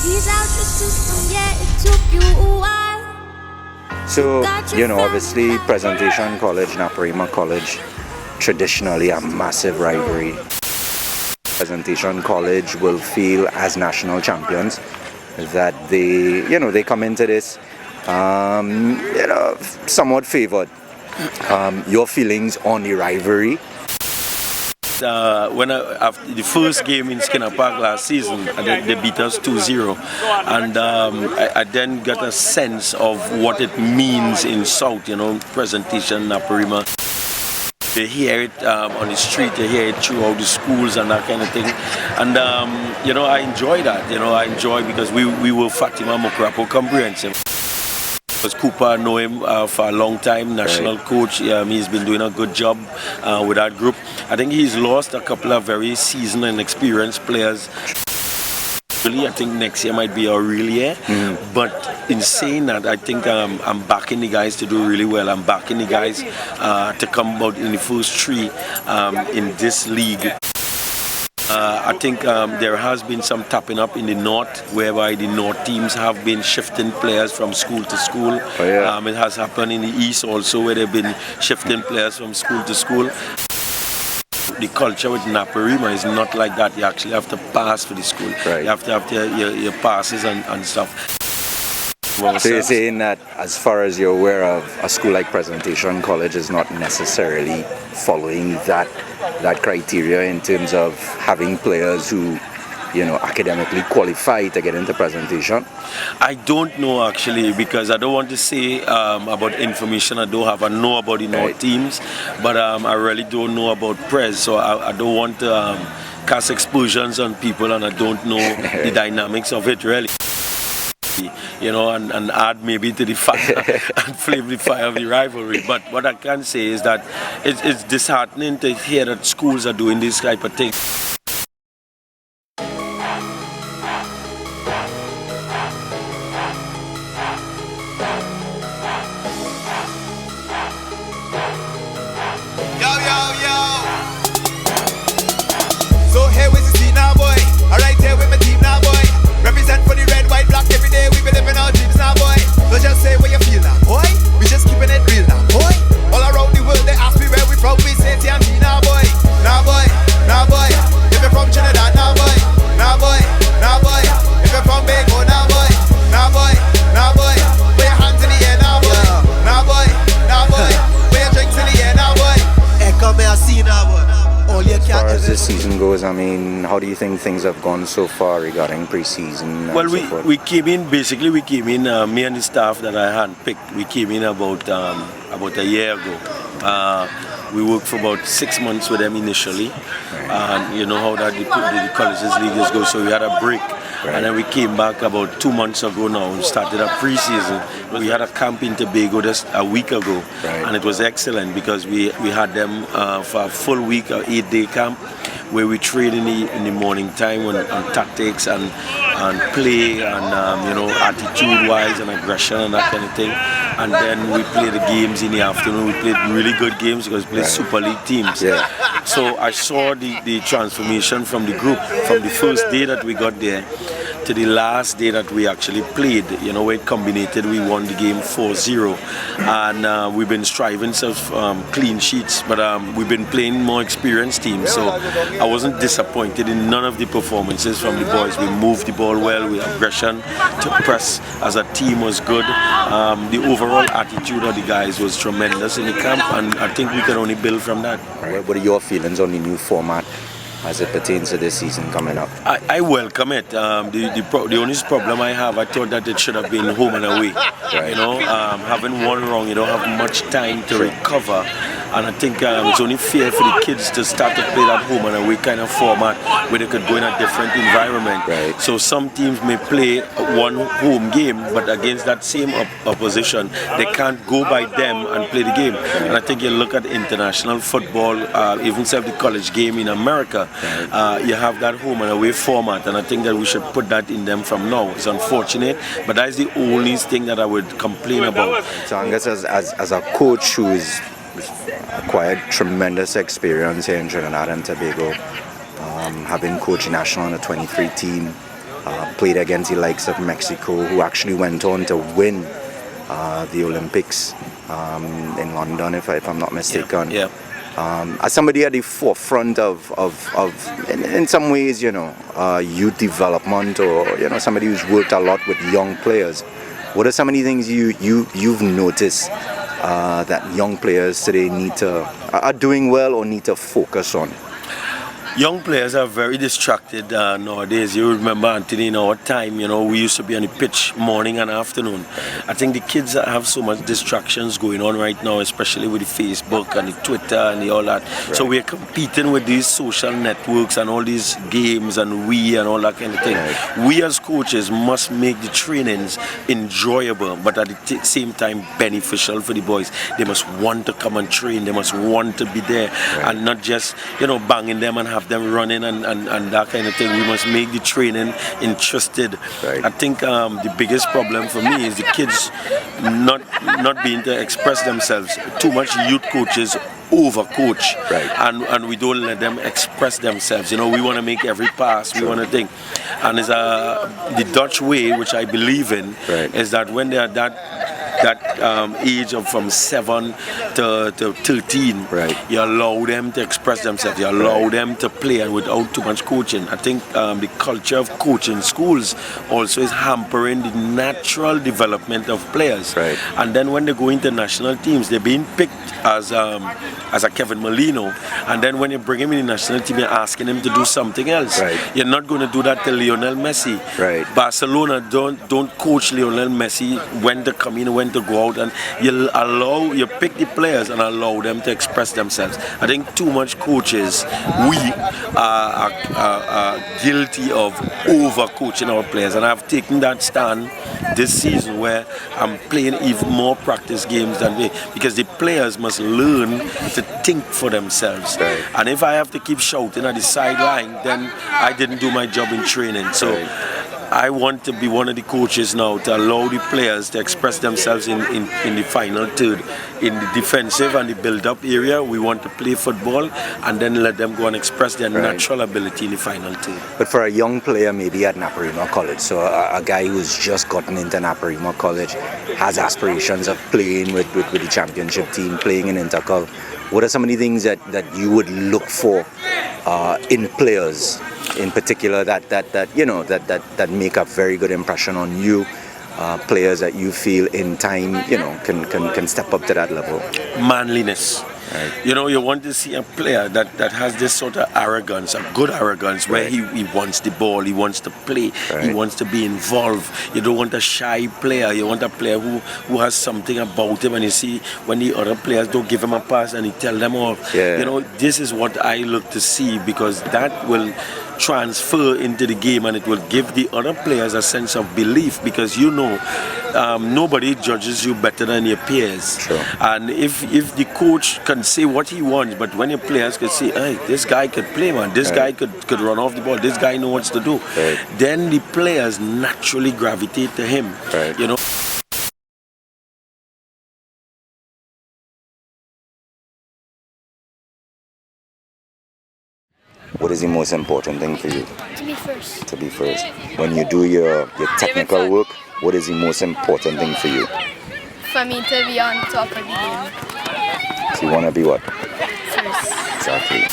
Ease out your system, yeah, it took you a while. So, obviously, Presentation College, Naparima College, traditionally a massive rivalry. Presentation College will feel as national champions that they come into this, somewhat favored. Your feelings on the rivalry? After the first game in Skinner Park last season, they beat us 2-0, and I then got a sense of what it means in South, Presentation, Naparima. They hear it on the street, they hear it throughout the schools and that kind of thing. And, I enjoy that, I enjoy because we were Fatima Mokrapo comprehensive. Cooper, I know him for a long time, national coach. He's been doing a good job with that group. I think he's lost a couple of very seasoned and experienced players. I think next year might be a real year, but in saying that, I think I'm backing the guys to do really well. I'm backing the guys to come out in the first three in this league. I think there has been some tapping up in the north, whereby the north teams have been shifting players from school to school. Oh, yeah. It has happened in the east also, where they've been shifting players from school to school. The culture with Naparima is not like that. You actually have to pass for the school. Right. You have to have your passes and stuff. So you're saying that as far as you're aware of, a school like Presentation College is not necessarily following that criteria in terms of having players who, academically qualify to get into presentation? I don't know actually, because I don't want to say about information I don't have. I know about the North teams, but I really don't know about Pres, so I don't want to cast explosions on people, and I don't know the dynamics of it really. And add maybe to the fire and flame the fire of the rivalry. But what I can say is that it's disheartening to hear that schools are doing this type of thing. So here we see now, boy. Alright, here with my team now, boy. Represent for the red, white, black every day. We be living our dreams now, boy. So just say what you feel now, boy. We just keeping it real now, boy. All around the world they ask me where we from. We say TMT now, boy. Now, boy. Now, boy. If you're from Trinidad, now, boy. Now, boy. Now, boy. If you're from Bago, now, boy. Now, boy. Now, boy. Put your hands in the air now, boy. Now, boy. Now, boy. Put your drinks in the air now, boy. Hey, come here, see now, boy. As far as this season goes, how do you think things have gone so far regarding pre-season? Well, we came in, me and the staff that I had picked, we came in about a year ago. We worked for about 6 months with them initially, and you know how that the colleges leagues go, so we had a break. Right. And then we came back about 2 months ago now and started a pre-season. We had a camp in Tobago just a week ago, and it was excellent because we had them for a full week, an 8-day camp, where we train in the morning time on tactics and play and attitude-wise and aggression and that kind of thing. And then we play the games in the afternoon. We played really good games because we played Super League teams. Yeah. So I saw the transformation from the group, from the first day that we got there to the last day that we actually played. Where it combinated, we won the game 4-0. And we've been striving for clean sheets, but we've been playing more experienced teams. So I wasn't disappointed in none of the performances from the boys. We moved the ball well, with aggression, to press as a team was good. The overall attitude of the guys was tremendous in the camp, and I think we can only build from that. What are your feelings on the new format as it pertains to this season coming up? I welcome it. The only problem I have, I thought that it should have been home and away. Right. Having one wrong, you don't have much time to recover. And I think it's only fair for the kids to start to play that home and away kind of format where they could go in a different environment. Right. So some teams may play one home game, but against that same opposition, they can't go by them and play the game. And I think you look at international football, even the college game in America, you have that home and away format, and I think that we should put that in them from now. It's unfortunate, but that's the only thing that I would complain about. So Angus, as a coach who's acquired tremendous experience here in Trinidad and Tobago, having coached national under 23 team, played against the likes of Mexico, who actually went on to win the Olympics in London, if I'm not mistaken. Yeah. As somebody at the forefront of in some ways, youth development, or somebody who's worked a lot with young players, what are some of the things you've noticed that young players today are doing well or need to focus on? Young players are very distracted nowadays. You remember, Anthony, in our time, we used to be on the pitch morning and afternoon. I think the kids have so much distractions going on right now, especially with the Facebook and the Twitter and all that. Right. So we're competing with these social networks and all these games and and all that kind of thing. Right. We as coaches must make the trainings enjoyable, but at the same time beneficial for the boys. They must want to come and train. They must want to be there, right, and not just, banging them and have them running and that kind of thing. We must make the training interested. Right. I think the biggest problem for me is the kids not being to express themselves. Too much youth coaches overcoach, right, and we don't let them express themselves. We want to make every pass, we want to think. And it's the Dutch way, which I believe in, right, is that when they are that age of from 7 to 13, right, you allow them to express themselves, you allow, right, them to play, and without too much coaching. I think the culture of coaching schools also is hampering the natural development of players. Right. And then when they go into national teams, they're being picked as a Kevin Molino, and then when you bring him in the national team, you're asking him to do something else. Right. You're not going to do that to Lionel Messi. Right. Barcelona don't coach Lionel Messi when to come in, when to go out, and you pick the players and allow them to express themselves. I think too much coaches, we are guilty of over coaching our players, and I've taken that stand this season where I'm playing even more practice games than me, because the players must learn to think for themselves. Right. And if I have to keep shouting at the sideline, then I didn't do my job in training. So I want to be one of the coaches now to allow the players to express themselves in the final third. In the defensive and the build-up area, we want to play football and then let them go and express their natural ability in the final third. But for a young player maybe at Naparima College, so a guy who's just gotten into Naparima College, has aspirations of playing with the championship team, playing in Intercol, what are some of the things that you would look for in players in particular that make a very good impression on you, players that you feel in time can step up to that level? Manliness. Right. You want to see a player that has this sort of arrogance, a good arrogance, where he wants the ball, he wants to play, he wants to be involved. You don't want a shy player. You want a player who has something about him, and you see when the other players don't give him a pass and he tell them off. This is what I look to see, because that will transfer into the game, and it will give the other players a sense of belief, because nobody judges you better than your peers. Sure. And if the coach can say what he wants, but when your players can say, hey, this guy could play, man, this guy could run off the ball, this guy knows what to do, then the players naturally gravitate to him. What is the most important thing for you? To be first. To be first. When you do your technical work, what is the most important thing for you? For me to be on top of the game. So you want to be what? First. Exactly.